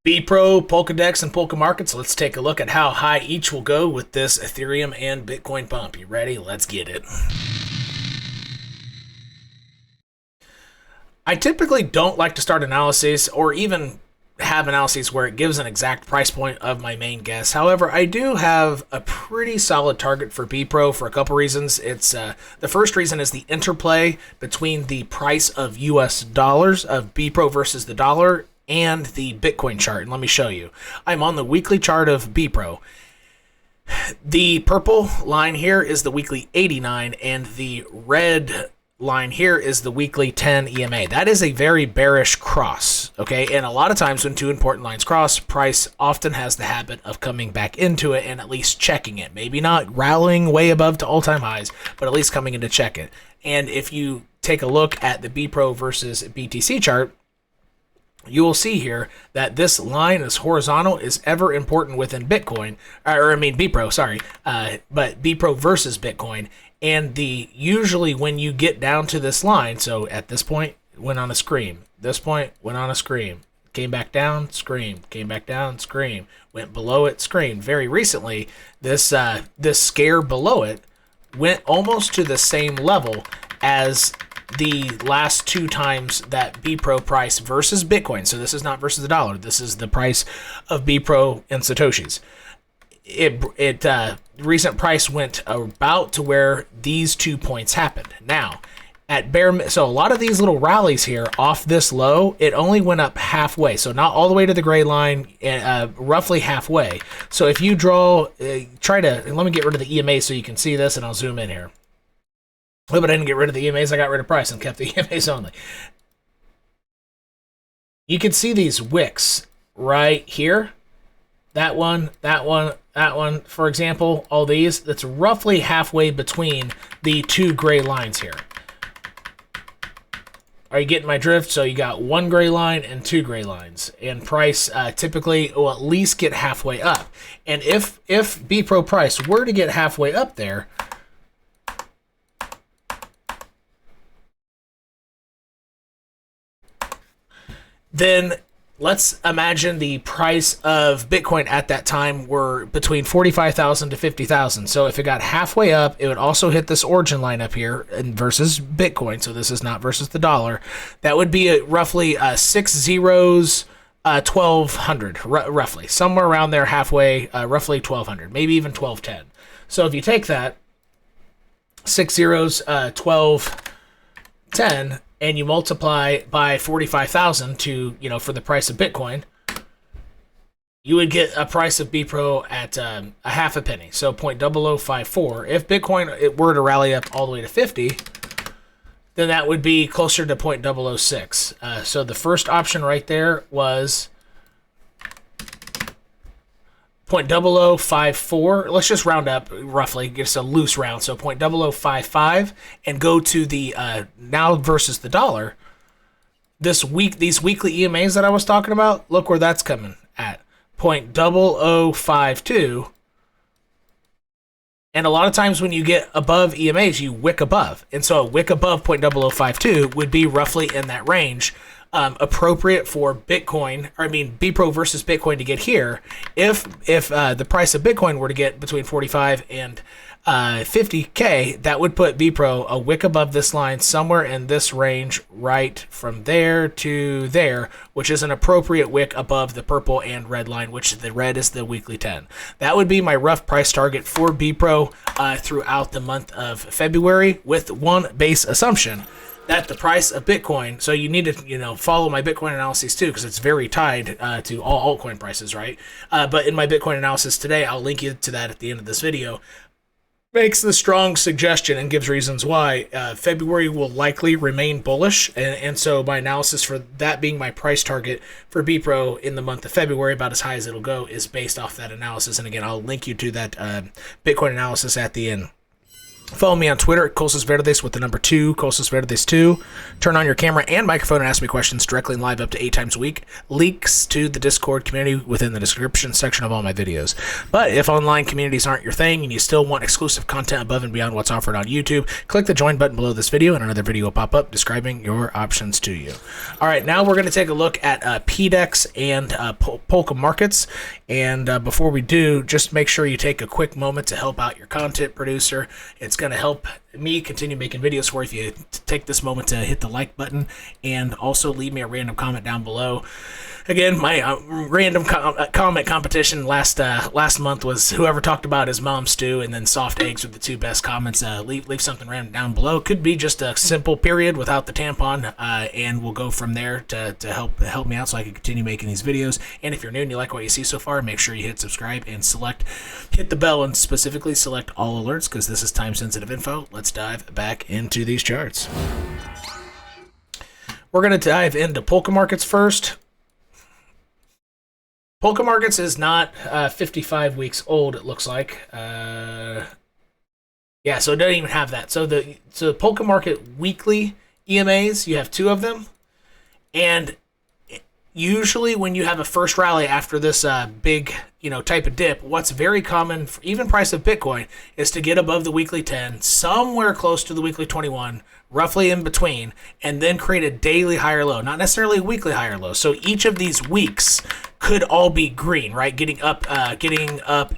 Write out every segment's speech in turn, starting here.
Bepro, Polkadex, and Polkamarkets. Let's take a look at how high each will go with this Ethereum and Bitcoin pump. You ready? Let's get it. I typically don't like to start analyses or even have analyses where it gives an exact price point of my main guess. However, I do have a pretty solid target for Bepro for a couple reasons. It's the first reason is the interplay between the price of US dollars of Bepro versus the dollar and the Bitcoin chart. And let me show you. I'm on the weekly chart of Bepro. The purple line here is the weekly 89, and the red line here is the weekly 10 EMA. That is a very bearish cross, okay? And a lot of times when two important lines cross, price often has the habit of coming back into it and at least checking it. Maybe not rallying way above to all-time highs, but at least coming in to check it. And if you take a look at the Bepro versus BTC chart, you will see here that this line is horizontal is ever important within Bitcoin, Bepro, sorry, but Bepro versus Bitcoin. And usually when you get down to this line, so at this point, went on a scream. This point, went on a scream. Came back down, scream. Came back down, scream. Went below it, scream. Very recently, this scare below it went almost to the same level as the last two times that Bepro price versus Bitcoin. So this is not versus the dollar. This is the price of Bepro in Satoshis. Recent price went about to where these 2 points happened. Now, so a lot of these little rallies here off this low, it only went up halfway. So not all the way to the gray line, roughly halfway. So if you draw, let me get rid of the EMA so you can see this, and I'll zoom in here. But I didn't get rid of the EMAs, I got rid of price and kept the EMAs only. You can see these wicks right here. That one, for example, all these, that's roughly halfway between the two gray lines here. Are you getting my drift? So you got one gray line and two gray lines. And price typically will at least get halfway up. And if Bepro price were to get halfway up there, then let's imagine the price of Bitcoin at that time were between 45,000 to 50,000. So if it got halfway up, it would also hit this origin line up here and versus Bitcoin. So this is not versus the dollar. That would be roughly 6 zeros, 1,200, roughly. Somewhere around there halfway, roughly 1,200, maybe even 1,210. So if you take that, 6 zeros, 1,210, and you multiply by 45,000 to, for the price of Bitcoin, you would get a price of Bepro at a half a penny, so 0.0054. If Bitcoin were to rally up all the way to 50, then that would be closer to 0.006. So the first option right there was 0.0054. Let's just round up roughly, just a loose round. So 0.0055, and go to the now versus the dollar. These weekly EMAs that I was talking about, look where that's coming at 0.0052. And a lot of times when you get above EMAs, you wick above. And so a wick above 0.0052 would be roughly in that range. Appropriate for Bepro versus Bitcoin to get here. If the price of Bitcoin were to get between 45 and 50K, that would put Bepro a wick above this line, somewhere in this range, right from there to there, which is an appropriate wick above the purple and red line, which the red is the weekly 10. That would be my rough price target for Bepro throughout the month of February, with one base assumption that the price of Bitcoin, so you need to follow my Bitcoin analysis too, because it's very tied to all altcoin prices, right? But in my Bitcoin analysis today, I'll link you to that at the end of this video, makes the strong suggestion and gives reasons why February will likely remain bullish. And so my analysis for that being my price target for Bepro in the month of February, about as high as it'll go, is based off that analysis. And again, I'll link you to that Bitcoin analysis at the end. Follow me on Twitter at 𝐃𝐢𝐬𝐜𝐵𝐝 with the number 2, 𝐃𝐢𝐬𝐵𝐝2. Turn on your camera and microphone and ask me questions directly and live up to 8 times a week. Links to the Discord community within the description section of all my videos. But if online communities aren't your thing and you still want exclusive content above and beyond what's offered on YouTube, click the join button below this video and another video will pop up describing your options to you. All right, now we're going to take a look at PDEX and Polkamarkets. And before we do, just make sure you take a quick moment to help out your content producer. It's going to help me continue making videos for you if you take this moment to hit the like button and also leave me a random comment down below. Again, my random comment competition last month was whoever talked about his mom's stew and then soft eggs were the 2 best comments. Leave something random down below. Could be just a simple period without the tampon, and we'll go from there to help me out so I can continue making these videos. And if you're new and you like what you see so far, make sure you hit subscribe and hit the bell and specifically select all alerts because this is time-sensitive info. Let's dive back into these charts. We're going to dive into Polkamarkets first. Polkamarkets is not 55 weeks old, it looks like. Yeah, so it doesn't even have that. So the Polkamarket weekly EMAs, you have 2 of them. And usually when you have a first rally after this big, type of dip, what's very common, for even price of Bitcoin, is to get above the weekly 10, somewhere close to the weekly 21, roughly in between, and then create a daily higher low, not necessarily a weekly higher low. So each of these weeks could all be green, right? Getting up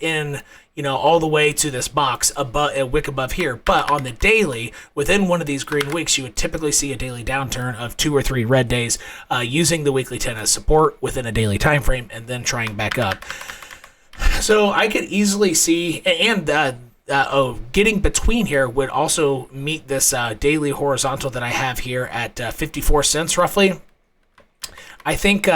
in, all the way to this box above a wick above here. But on the daily, within one of these green weeks, you would typically see a daily downturn of 2 or 3 red days, using the weekly 10 as support within a daily time frame, and then trying back up. So I could easily see, and getting between here would also meet this daily horizontal that I have here at 54 cents roughly. I think,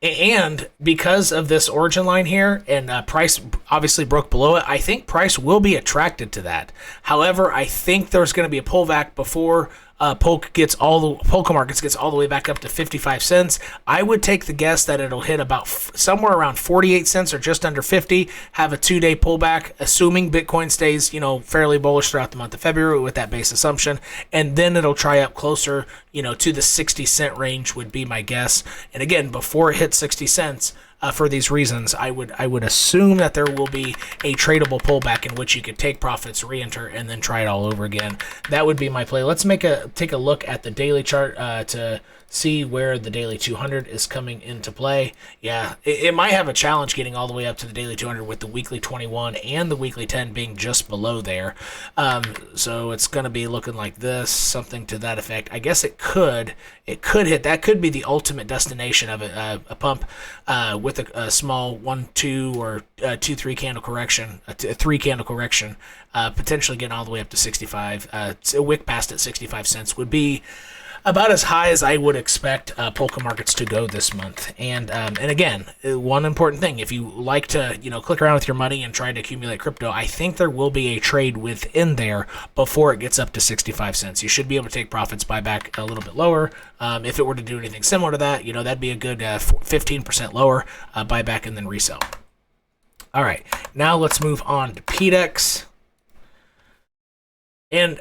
and because of this origin line here and price obviously broke below it, I think price will be attracted to that. However, I think there's going to be a pullback before Polkamarkets gets all the way back up to 55 cents. I would take the guess that it'll hit about somewhere around 48 cents or just under 50, have a 2-day pullback, assuming Bitcoin stays, fairly bullish throughout the month of February with that base assumption, and then it'll try up closer, to the 60 cent range would be my guess. And again, before it hits 60 cents, for these reasons, I would assume that there will be a tradable pullback in which you could take profits, re-enter, and then try it all over again. That would be my play. Let's take a look at the daily chart to see where the daily 200 is coming into play. Yeah, it might have a challenge getting all the way up to the daily 200 with the weekly 21 and the weekly 10 being just below there. So it's going to be looking like this, something to that effect. I guess it could hit. That could be the ultimate destination of a pump with a small 1-2 or 2-3 candle correction, a 3 candle correction, potentially getting all the way up to 65. A wick past at 65 cents would be about as high as I would expect Polkamarkets to go this month. And again, one important thing, if you like to click around with your money and try to accumulate crypto, I think there will be a trade within there before it gets up to 65 cents. You should be able to take profits, buy back a little bit lower. If it were to do anything similar to that, that'd be a good 15% lower, buy back and then resell. All right, now let's move on to PDEX. And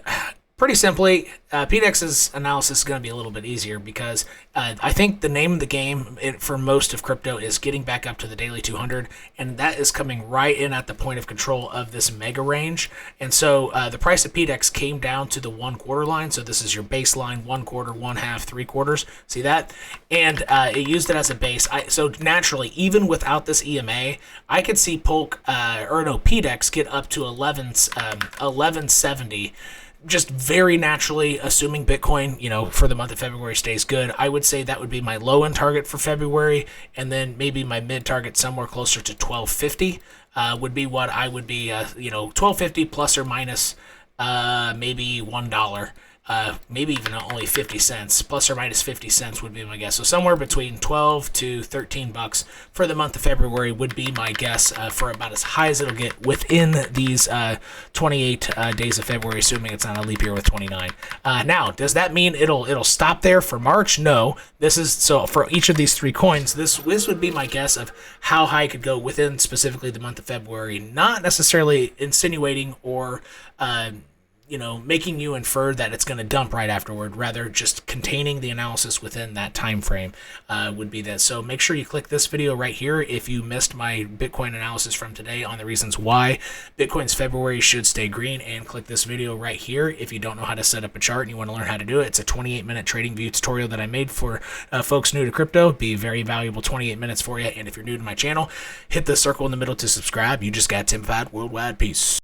pretty simply, PDEX's analysis is going to be a little bit easier because I think the name of the game for most of crypto is getting back up to the daily 200, and that is coming right in at the point of control of this mega range. And so the price of PDEX came down to the 1/4 line. So this is your baseline, 1/4, 1/2, 3/4. See that? And it used it as a base. So naturally, even without this EMA, I could see PDEX get up to 1170. Just very naturally, assuming Bitcoin, for the month of February stays good, I would say that would be my low-end target for February, and then maybe my mid-target somewhere closer to 1250 would be what I would be, 1250 plus or minus maybe $1. Maybe even only 50 cents, plus or minus 50 cents would be my guess. So somewhere between 12 to 13 bucks for the month of February would be my guess for about as high as it'll get within these 28 days of February, assuming it's not a leap year with 29. Now, does that mean it'll stop there for March? No. This is so for each of these 3 coins. This would be my guess of how high it could go within specifically the month of February. Not necessarily insinuating or making you infer that it's going to dump right afterward, rather just containing the analysis within that time frame would be this. So make sure you click this video right here if you missed my Bitcoin analysis from today on the reasons why Bitcoin's February should stay green, and click this video right here if you don't know how to set up a chart and you want to learn how to do it. It's a 28-minute trading view tutorial that I made for folks new to crypto. It'd be very valuable 28 minutes for you. And if you're new to my channel, hit the circle in the middle to subscribe. You just got Tim Fad Worldwide. Peace.